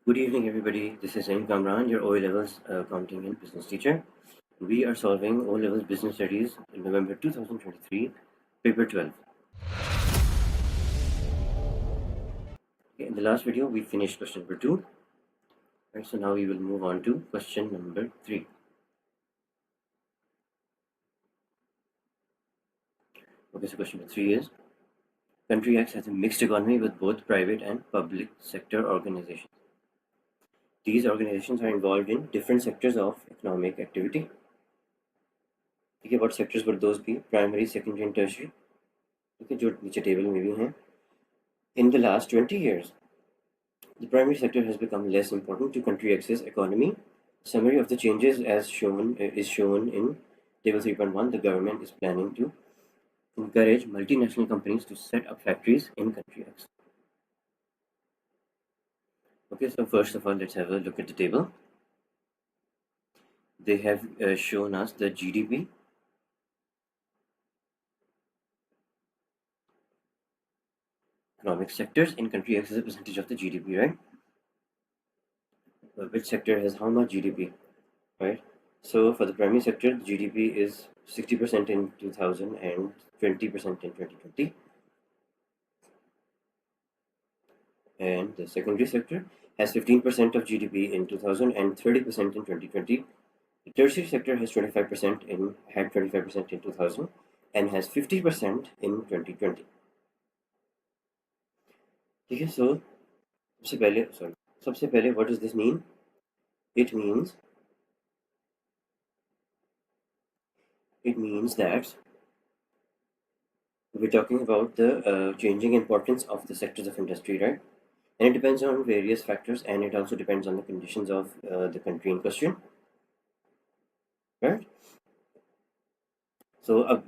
Good evening, everybody. This is Zain Kamran, your O levels accounting and business teacher. We are solving O levels business studies in November 2023, paper 12. Okay, in the last video, we finished question number 2. Right, so now we will move on to question number 3. Okay, so question number 3 is Country X has a mixed economy with both private and public sector organizations. These organizations are involved in different sectors of economic activity. Okay, what sectors would those be? Primary, secondary, and tertiary. Okay, जो नीचे table में भी हैं. In the last 20 years, the primary sector has become less important to country X's economy. Summary of the changes as shown is shown in table 3.1. The government is planning to encourage multinational companies to set up factories in country X. Okay, so first of all, let's have a look at the table. They have shown us the GDP, economic sectors in country X as a percentage of the GDP, right? Which sector has how much GDP, right? So for the primary sector, the GDP is 60% in 2000 and 20% in 2020. And the secondary sector has 15% of GDP in 2000 and 30% in 2020. The tertiary sector has 25% had 25% in 2000 and has 50% in 2020. Okay, so सबसे पहले what does this mean? It means that we're talking about the changing importance of the sectors of industry, right? And it depends on various factors, and it also depends on the conditions of the country in question, right? So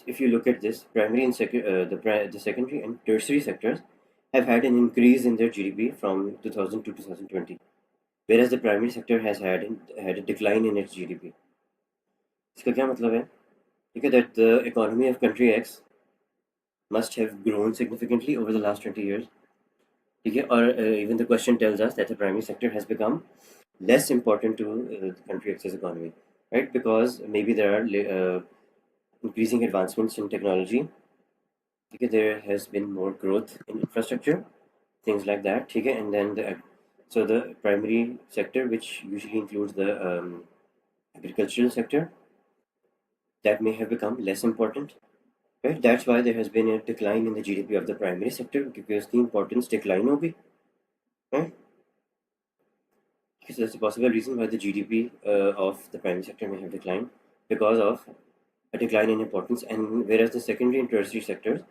if you look at this, primary and the secondary and tertiary sectors have had an increase in their GDP from 2000 to 2020, whereas the primary sector has had a decline in its GDP. इसका क्या मतलब है? Okay, that the economy of country X must have grown significantly over the last 20 years. Okay, or even the question tells us that the primary sector has become less important to the country X's economy, right? Because maybe there are increasing advancements in technology. Okay, there has been more growth in infrastructure, things like that. Okay, and then the primary sector, which usually includes the agricultural sector, that may have become less important, right? That's why there has been a decline in the GDP of the primary sector, because the importance decline hogi, right? So that's a possible reason why the GDP of the primary sector may have declined, because of a decline in importance, and whereas the secondary and tertiary sectors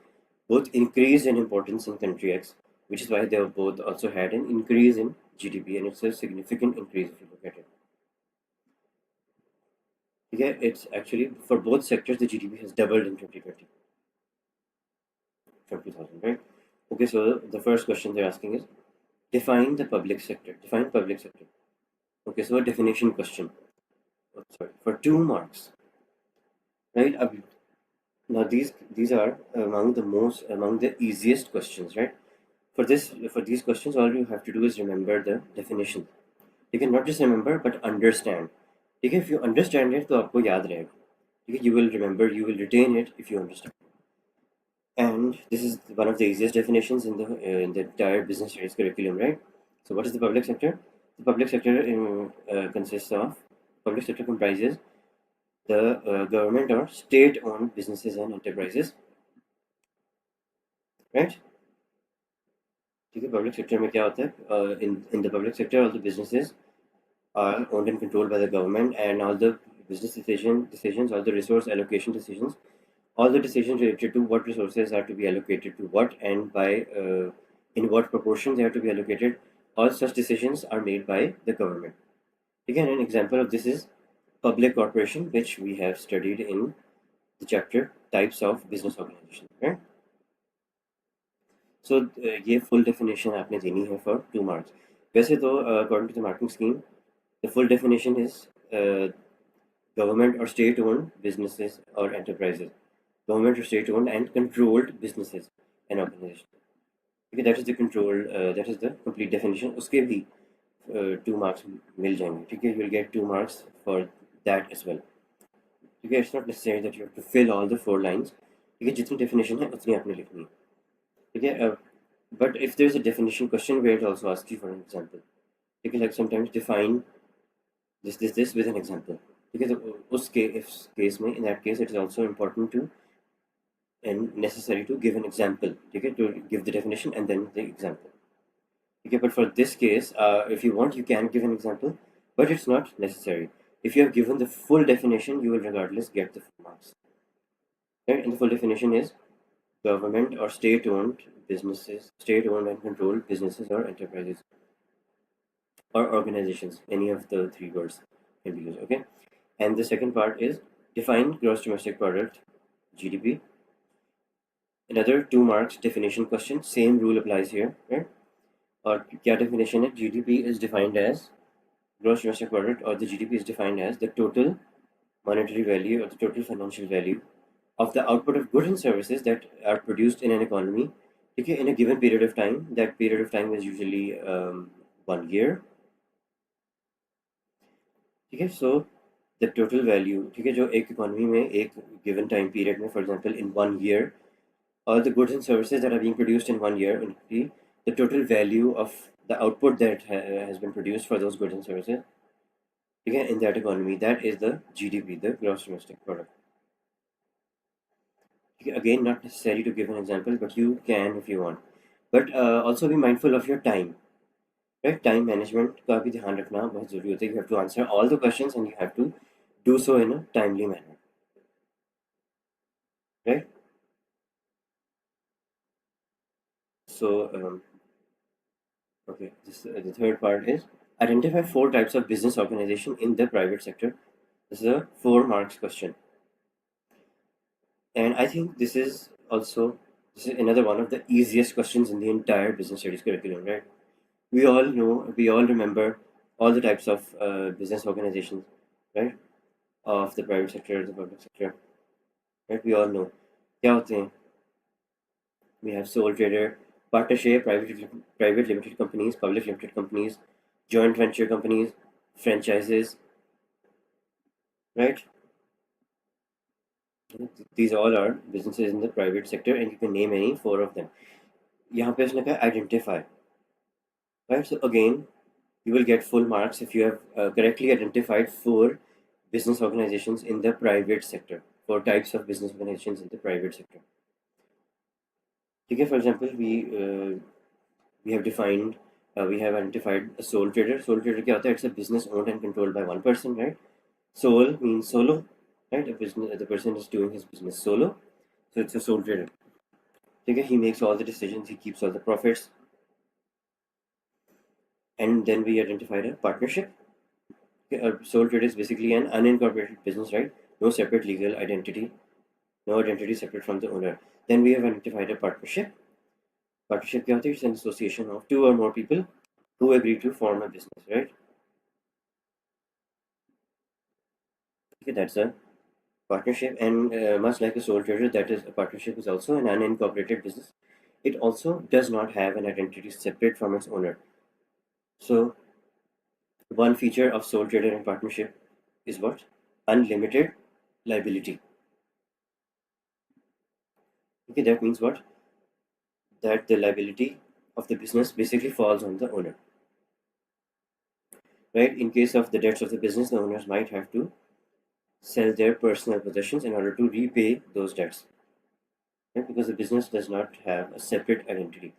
both increased in importance in country X, which is why they have both also had an increase in GDP, and it's a significant increase if you look at it. Okay, it's actually for both sectors the GDP has doubled in 2020 from 2000, right? Okay, so the first question they're asking is define the public sector. Define public sector. Okay, so a definition question. Oh, sorry, for 2 marks, right? Now these are among the easiest questions, right? For these questions, all you have to do is remember the definition. You can not just remember but understand. Okay, if you understand it, तो आपको याद रहेगा. Okay, you will remember, you will retain it if you understand. And this is one of the easiest definitions in the entire business studies curriculum, right? So what is the public sector? The public sector public sector comprises the government or state-owned businesses and enterprises, right? Okay, public sector में क्या होता है? In the public sector, all the businesses are owned and controlled by the government, and all the business decisions, all the resource allocation decisions, all the decisions related to what resources are to be allocated to what and by in what proportion they are to be allocated, all such decisions are made by the government. Again, an example of this is public corporation, which we have studied in the chapter types of business organization, right? So ये full definition आपने देनी है for 2 marks. वैसे तो according to the marking scheme, the full definition is government or state-owned businesses or enterprises. Government or state-owned and controlled businesses and organizations. Okay, that is the complete definition. उसके भी 2 marks मिल जाएंगे, ठीक है, you will get 2 marks for that as well, ठीक है. It's not necessary that you have to fill all the 4 lines, ठीक है, जितनी definition है उतनी आपने लिखनी है, ठीक है. But if there's a definition question where it also asks you for an example, ठीक है, like sometimes define this with an example, ठीक है, तो उस case में, in that case it is also important to and necessary to give an example, okay, to give the definition and then the example, okay. But for this case, if you want, you can give an example, but it's not necessary. If you have given the full definition, you will regardless get the full marks, right? And the full definition is government or state-owned businesses, state-owned and controlled businesses or enterprises or organizations. Any of the 3 words can be used, okay. And the second part is define gross domestic product, GDP. Another 2 marks definition question. Same rule applies here, right? और क्या definition है? GDP is defined as gross domestic product, or the GDP is defined as the total monetary value or the total financial value of the output of goods and services that are produced in an economy, okay, in a given period of time. That period of time is usually 1 year, okay. So the total value, okay, जो एक economy में एक given time period में, for example in 1 year, all the goods and services that are being produced in 1 year, the total value of the output that has been produced for those goods and services, again in that economy, that is the GDP, the gross domestic product. Again, not necessary to give an example, but you can if you want. But also be mindful of your time, right? Time management का भी ध्यान रखना बहुत ज़रूरी होता है. You have to answer all the questions and you have to do so in a timely manner, right? So okay, the third part is identify 4 types of business organization in the private sector. This is a 4 marks question, and I think this is another one of the easiest questions in the entire business studies curriculum, right? We all know, we all remember all the types of business organizations, right? Of the private sector, the public sector, right? We all know. क्या होते हैं? We have sole trader, partnership, private limited companies, public limited companies, joint venture companies, franchises, right? These all are businesses in the private sector, and you can name any 4 of them. यहाँ पे उसने कहा identify, right? So again, you will get full marks if you have correctly identified 4 business organizations in the private sector, 4 types of business organizations in the private sector. Okay, for example, we have defined, we have identified a sole trader. Sole trader क्या होता है? It's a business owned and controlled by one person, right? Sole means solo, right? The person is doing his business solo, so it's a sole trader. Okay, he makes all the decisions, he keeps all the profits. And then we identified a partnership. Okay, a sole trader is basically an unincorporated business, right? No separate legal identity, no identity separate from the owner. Then we have identified a partnership. Partnership क्या होता है? It's an association of 2 or more people who agree to form a business, right? Okay, that's a partnership. And much like a sole trader, that is, a partnership is also an unincorporated business. It also does not have an identity separate from its owner. So one feature of sole trader and partnership is what? Unlimited liability. Okay, that means what? That the liability of the business basically falls on the owner, right? In case of the debts of the business, the owners might have to sell their personal possessions in order to repay those debts, right? Because the business does not have a separate identity.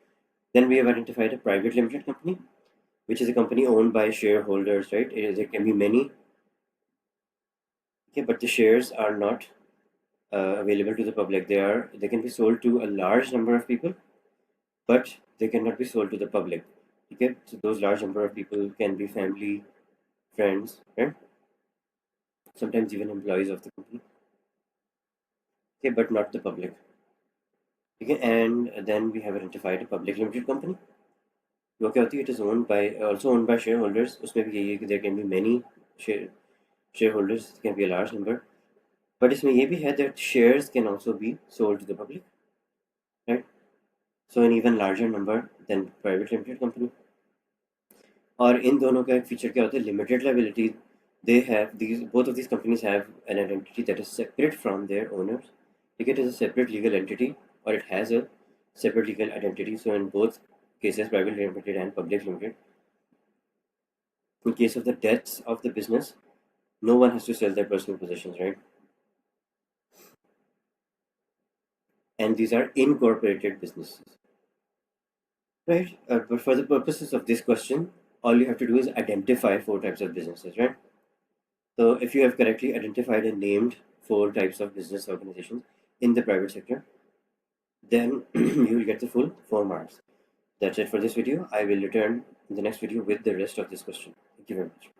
Then we have identified a private limited company, which is a company owned by shareholders, right? There can be many, okay, but the shares are not available to the public. They can be sold to a large number of people, but they cannot be sold to the public. Okay, so those large number of people can be family, friends, right? Sometimes even employees of the company. Okay, but not the public. Okay, and then we have identified a public limited company. वो क्या होती है? It is also owned by shareholders. उसमें भी यही है कि there can be many shareholders, it can be a large number. But इसमें ये भी है that shares can also be sold to the public, right? So an even larger number than private limited company. और इन दोनों का एक feature क्या होता है, limited liability, they have these both of these companies have an identity that is separate from their owners. It is a separate legal entity, or it has a separate legal identity. So in both cases, private limited and public limited, in case of the deaths of the business, no one has to sell their personal possessions, right? And these are incorporated businesses, right? But for the purposes of this question, all you have to do is identify four types of businesses, right? So if you have correctly identified and named four types of business organizations in the private sector, then you will get the full 4 marks. That's it for this video. I will return in the next video with the rest of this question. Thank you very much.